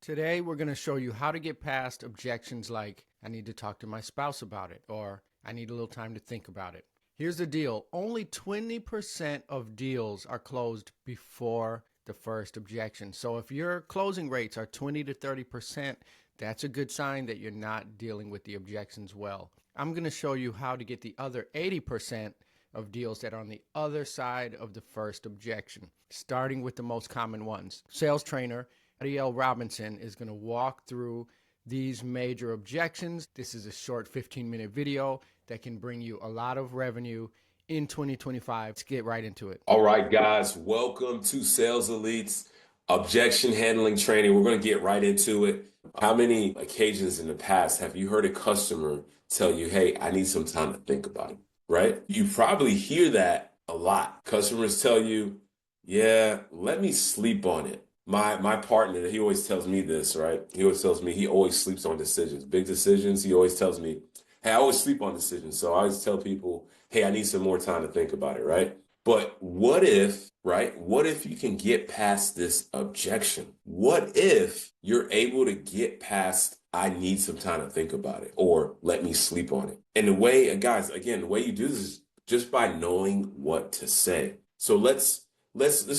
Today, we're going to show you how to get past objections like, I need to talk to my spouse about it, or I need a little time to think about it. Here's the deal. Only 20% of deals are closed before the first objection. So if your closing rates are 20 to 30%, that's a good sign that you're not dealing with the objections well. I'm going to show you how to get the other 80% of deals that are on the other side of the first objection, starting with the most common ones. Sales trainer Ariel Robinson is going to walk through these major objections. This is a short 15-minute video that can bring you a lot of revenue in 2025. Let's get right into it. All right, guys, welcome to Sales Elite's objection handling training. We're going to get right into it. How many occasions in the past have you heard a customer tell you, hey, I need some time to think about it, right? You probably hear that a lot. Customers tell you, yeah, let me sleep on it. My partner, he always tells me this, right? He always tells me he always sleeps on decisions, big decisions. He always tells me, hey, I always sleep on decisions. So I always tell people, hey, I need some more time to think about it, right? But what if, right? What if you can get past this objection? What if you're able to get past, I need some time to think about it, or let me sleep on it? And the way, guys, again, the way you do this is just by knowing what to say. So let's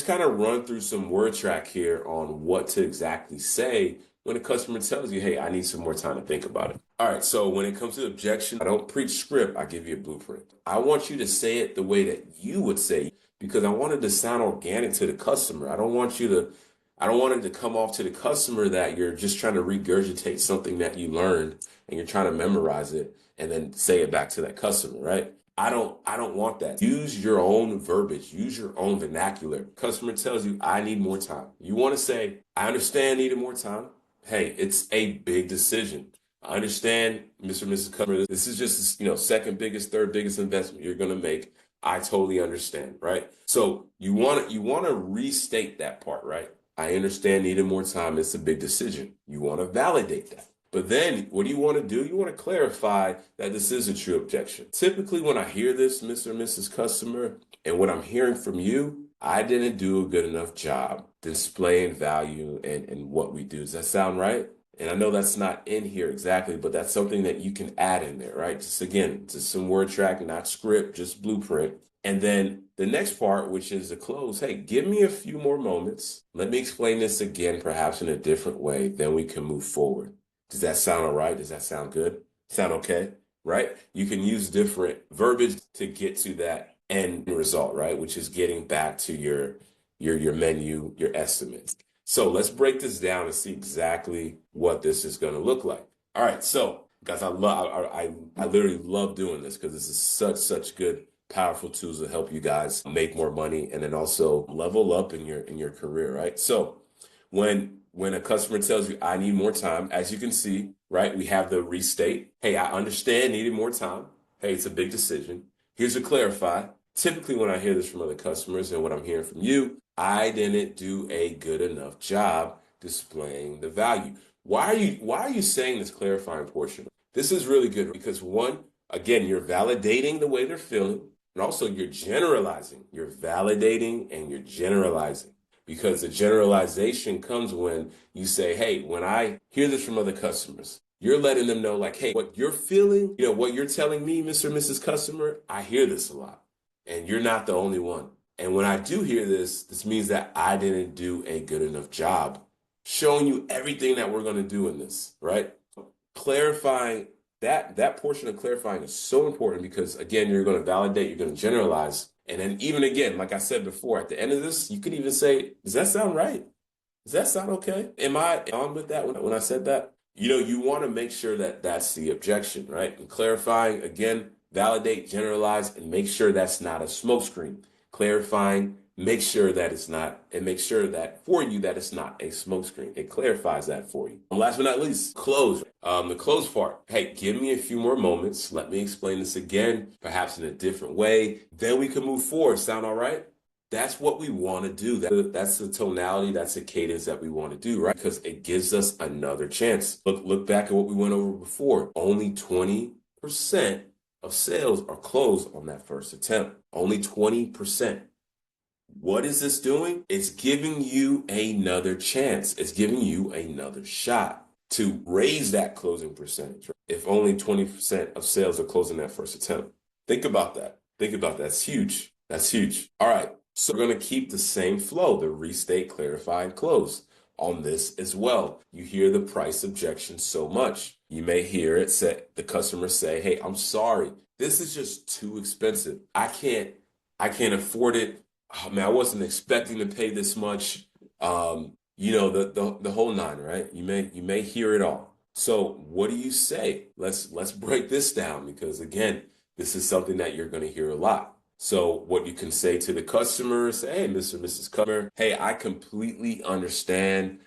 kind of run through some word track here on what to exactly say when a customer tells you, hey, I need some more time to think about it. All right, so when it comes to objection, I don't preach script, I give you a blueprint. I want you to say it the way that you would say it, because I want it to sound organic to the customer. I don't want it to come off to the customer that you're just trying to regurgitate something that you learned and you're trying to memorize it and then say it back to that customer, right? I don't want that. Use your own verbiage, use your own vernacular. Customer tells you, I need more time. You want to say, I understand needing more time. Hey, it's a big decision. I understand, Mr. and Mrs. Customer, this is just, second biggest, third biggest investment you're going to make. I totally understand, right? So you want to restate that part, right? I understand needing more time. It's a big decision. You want to validate that. But then what do? You want to clarify that this is a true objection. Typically, when I hear this, Mr. and Mrs. Customer, and what I'm hearing from you, I didn't do a good enough job displaying value and what we do. Does that sound right? And I know that's not in here exactly, but that's something that you can add in there, right? Just some word track, not script, just blueprint. And then the next part, which is the close, hey, give me a few more moments. Let me explain this again, perhaps in a different way, then we can move forward. Does that sound all right? Does that sound good? Sound okay? Right? You can use different verbiage to get to that end result, right? Which is getting back to your menu, your estimate. So let's break this down and see exactly what this is going to look like. All right. So guys, I literally love doing this because this is such good, powerful tools to help you guys make more money and then also level up in your career, right? So when a customer tells you, I need more time, as you can see, right, we have the restate. Hey, I understand needing more time. Hey, it's a big decision. Here's to clarify. Typically, when I hear this from other customers and what I'm hearing from you, I didn't do a good enough job displaying the value. Why are you saying this clarifying portion? This is really good because one, again, you're validating the way they're feeling, and also you're generalizing. You're validating and you're generalizing. Because the generalization comes when you say, hey, when I hear this from other customers, you're letting them know like, hey, what you're feeling, what you're telling me, Mr. and Mrs. Customer, I hear this a lot. And you're not the only one. And when I do hear this means that I didn't do a good enough job showing you everything that we're going to do in this, right? Clarifying that portion of clarifying is so important because, again, you're going to validate, you're going to generalize. And then even again, like I said before, at the end of this, you could even say, does that sound right? Does that sound okay? Am I on with that when I said that? You want to make sure that that's the objection, right? And clarifying, again, validate, generalize, and make sure that's not a smokescreen. Clarifying, make sure that it's not, and make sure that for you that it's not a smokescreen. It clarifies that for you. And last but not least, close. The close part. Hey, give me a few more moments. Let me explain this again, perhaps in a different way. Then we can move forward. Sound all right? That's what we want to do. That's the tonality, that's the cadence that we want to do, right? Because it gives us another chance. Look back at what we went over before. Only 20% of sales are closed on that first attempt. Only 20%. What is this doing? It's giving you another chance. It's giving you another shot to raise that closing percentage, right? If only 20% of sales are closing that first attempt. Think about that. Think about that. That's huge. That's huge. All right. So we're going to keep the same flow, the restate, clarify, and close on this as well. You hear the price objection so much. You may hear it say, the customer say, hey, I'm sorry. This is just too expensive. I can't afford it. Oh man, I wasn't expecting to pay this much. The whole nine, right? You may hear it all. So what do you say? Let's break this down, because again, this is something that you're going to hear a lot. So what you can say to the customer, say, hey, Mr. and Mrs. Customer, hey, I completely understand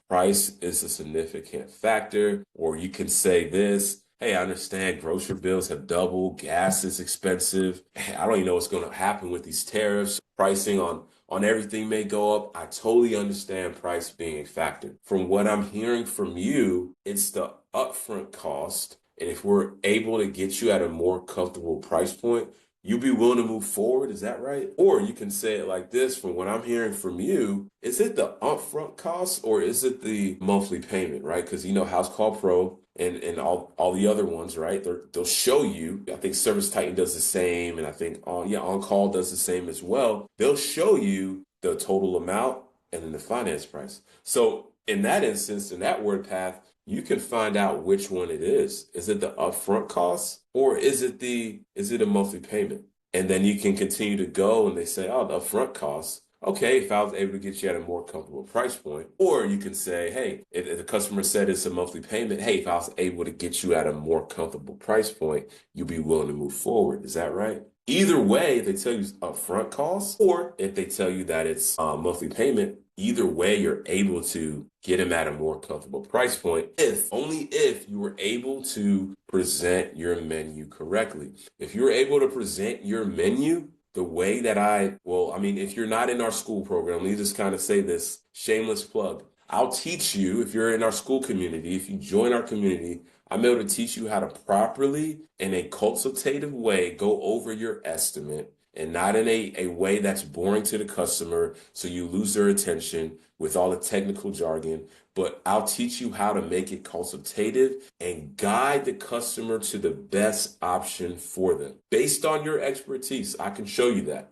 price is a significant factor. Or you can say this, hey, I understand grocery bills have doubled, gas is expensive. Hey, I don't even know what's going to happen with these tariffs. Pricing on everything may go up. I totally understand price being a factor. From what I'm hearing from you, it's the upfront cost. And if we're able to get you at a more comfortable price point, you'll be willing to move forward. Is that right? Or you can say it like this: from what I'm hearing from you, is it the upfront cost or is it the monthly payment, right? Because House Call Pro and all the other ones, right? They'll show you. I think Service Titan does the same, and I think On Call does the same as well. They'll show you the total amount and then the finance price. So in that instance, in that word path, you can find out which one it is. Is it the upfront cost or is it a monthly payment? And then you can continue to go and they say, oh, the upfront cost. Okay, if I was able to get you at a more comfortable price point. Or you can say, hey, if the customer said it's a monthly payment, hey, if I was able to get you at a more comfortable price point, you'll be willing to move forward. Is that right? Either way, if they tell you it's upfront cost or if they tell you that it's monthly payment, either way, you're able to get them at a more comfortable price point, only if you were able to present your menu correctly. If you're able to present your menu the way that if you're not in our school program, let me just kind of say this, shameless plug. I'll teach you, if you're in our school community, if you join our community, I'm able to teach you how to properly, in a consultative way, go over your estimate, and not in a way that's boring to the customer so you lose their attention with all the technical jargon. But I'll teach you how to make it consultative and guide the customer to the best option for them. Based on your expertise, I can show you that.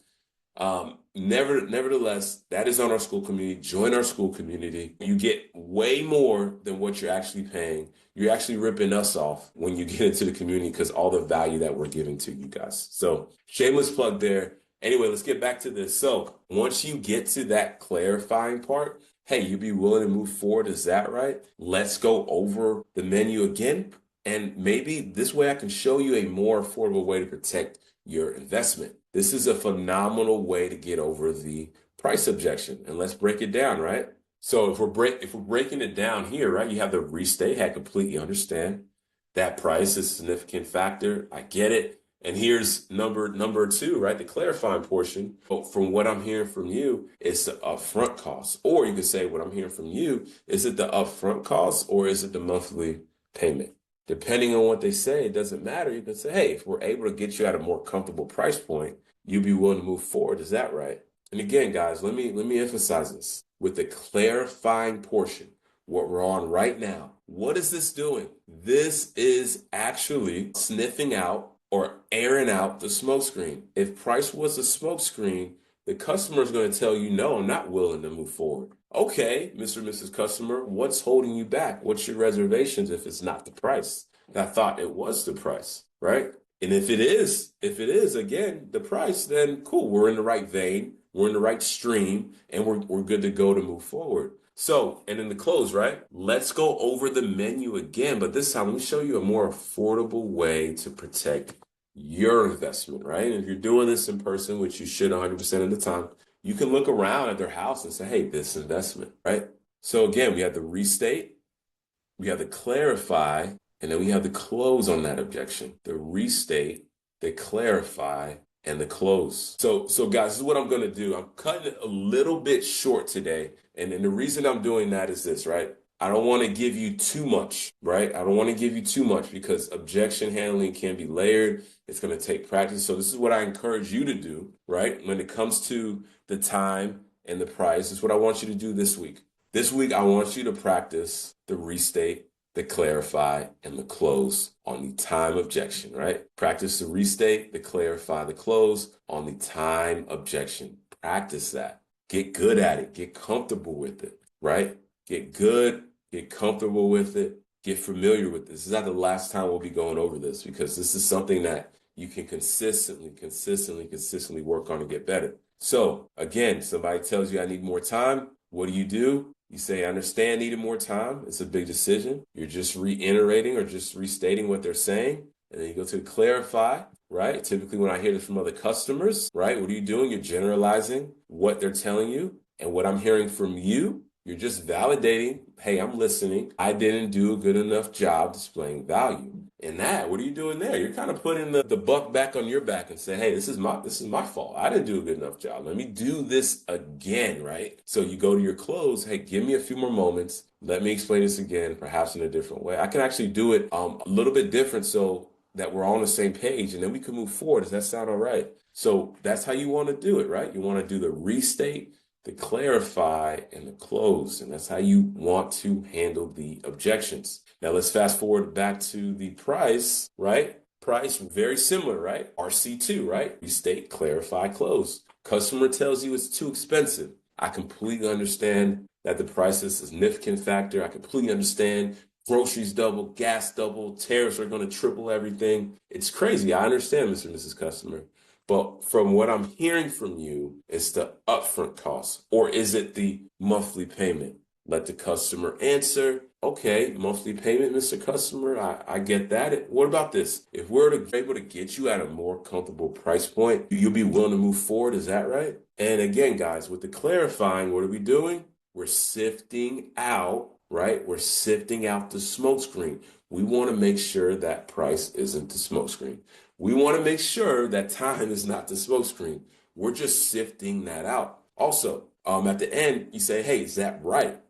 Nevertheless, that is on our school community. Join our school community. You get way more than what you're actually paying. You're actually ripping us off when you get into the community because all the value that we're giving to you guys. So shameless plug there. Anyway, let's get back to this. So once you get to that clarifying part, hey, you'd be willing to move forward. Is that right? Let's go over the menu again. And maybe this way I can show you a more affordable way to protect your investment. This is a phenomenal way to get over the price objection. And let's break it down, right? So if we're breaking it down here, right, you have the restate. I completely understand that price is a significant factor. I get it. And here's number two, right? The clarifying portion. But from what I'm hearing from you, it's the upfront cost. Or you could say what I'm hearing from you, is it the upfront cost or is it the monthly payment? Depending on what they say, it doesn't matter. You can say, hey, if we're able to get you at a more comfortable price point, you'll be willing to move forward. Is that right? And again, guys, let me emphasize this. With the clarifying portion, what we're on right now, what is this doing? This is actually sniffing out or airing out the smoke screen. If price was a smoke screen, the customer is going to tell you, no, I'm not willing to move forward. Okay, Mr. and Mrs. Customer, what's holding you back? What's your reservations if it's not the price? I thought it was the price, right? And if it is, again, the price, then cool, we're in the right vein, we're in the right stream, and we're good to go to move forward. So, and in the close, right? Let's go over the menu again, but this time let me show you a more affordable way to protect your investment, right? And if you're doing this in person, which you should 100% of the time, you can look around at their house and say, hey, this investment, right? So again, we have the restate, we have the clarify, and then we have the close on that objection. The restate, the clarify, and the close. So guys, this is what I'm going to do. I'm cutting it a little bit short today. And the reason I'm doing that is this, right? I don't want to give you too much, right? I don't want to give you too much because objection handling can be layered. It's going to take practice. So this is what I encourage you to do, right? When it comes to the time and the price, is what I want you to do this week. This week, I want you to practice the restate, the clarify, and the close on the time objection, right? Practice the restate, the clarify, the close on the time objection. Practice that. Get good at it. Get comfortable with it, right? Get good, get comfortable with it, get familiar with this. This is not the last time we'll be going over this because this is something that you can consistently work on and get better. So again, somebody tells you I need more time. What do? You say, I understand needing more time. It's a big decision. You're just reiterating or just restating what they're saying. And then you go to clarify, right? Typically when I hear this from other customers, right? What are you doing? You're generalizing what they're telling you and what I'm hearing from you. You're just validating, hey, I'm listening. I didn't do a good enough job displaying value. And that, what are you doing there? You're kind of putting the buck back on your back and saying, hey, this is my fault. I didn't do a good enough job. Let me do this again, right? So you go to your close, hey, give me a few more moments. Let me explain this again, perhaps in a different way. I can actually do it a little bit different so that we're all on the same page and then we can move forward. Does that sound all right? So that's how you want to do it, right? You want to do the restate, the clarify, and the close. And that's how you want to handle the objections. Now let's fast forward back to the price, right? Price, very similar, right? RC2, right? Restate, clarify, close. Customer tells you it's too expensive. I completely understand that the price is a significant factor. I completely understand groceries double, gas double, tariffs are going to triple everything. It's crazy. I understand, Mr. and Mrs. Customer. But from what I'm hearing from you, it's the upfront cost, or is it the monthly payment? Let the customer answer. Okay, monthly payment, Mr. Customer, I get that. What about this? If we're able to get you at a more comfortable price point, you'll be willing to move forward. Is that right? And again, guys, with the clarifying, what are we doing? We're sifting out, right? We're sifting out the smokescreen. We want to make sure that price isn't the smokescreen. We want to make sure that time is not the smokescreen. We're just sifting that out. Also, at the end, you say, hey, is that right?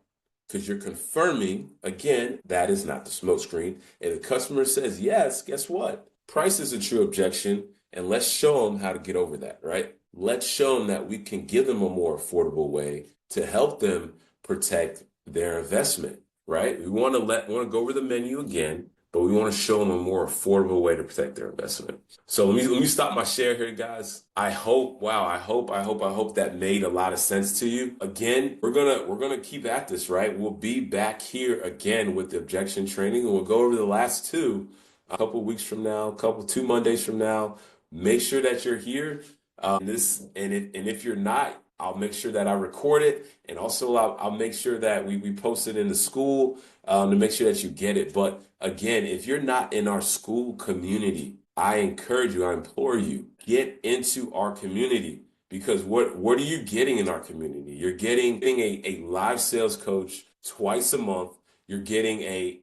Because you're confirming, again, that is not the smokescreen. And the customer says, yes, guess what? Price is a true objection. And let's show them how to get over that, right? Let's show them that we can give them a more affordable way to help them protect their investment, right? We want to go over the menu again, but we want to show them a more affordable way to protect their investment. So let me stop my share here, guys. I hope that made a lot of sense to you. Again, we're gonna keep at this, right? We'll be back here again with the objection training, and we'll go over the last two a couple weeks from now, 2 Mondays from now. Make sure that you're here. If you're not, I'll make sure that I record it, and also I'll make sure that we post it in the school to make sure that you get it. But again, if you're not in our school community, I encourage you, I implore you, get into our community, because what are you getting in our community? You're getting a live sales coach twice a month. You're getting a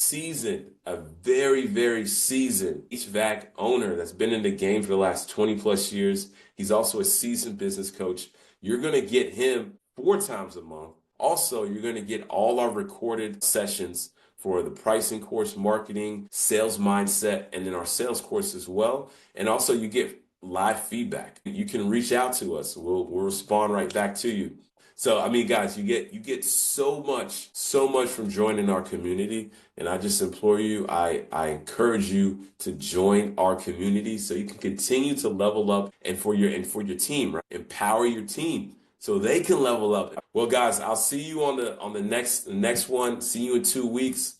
very, very seasoned HVAC owner that's been in the game for the last 20 plus years. He's also a seasoned business coach. You're going to get him 4 times a month. Also, you're going to get all our recorded sessions for the pricing course, marketing, sales mindset, and then our sales course as well. And also you get live feedback. You can reach out to us. We'll respond right back to you. So, I mean, guys, you get so much from joining our community. And I just implore you, I encourage you to join our community so you can continue to level up and for your team, right? Empower your team so they can level up. Well, guys, I'll see you on the next one. See you in 2 weeks.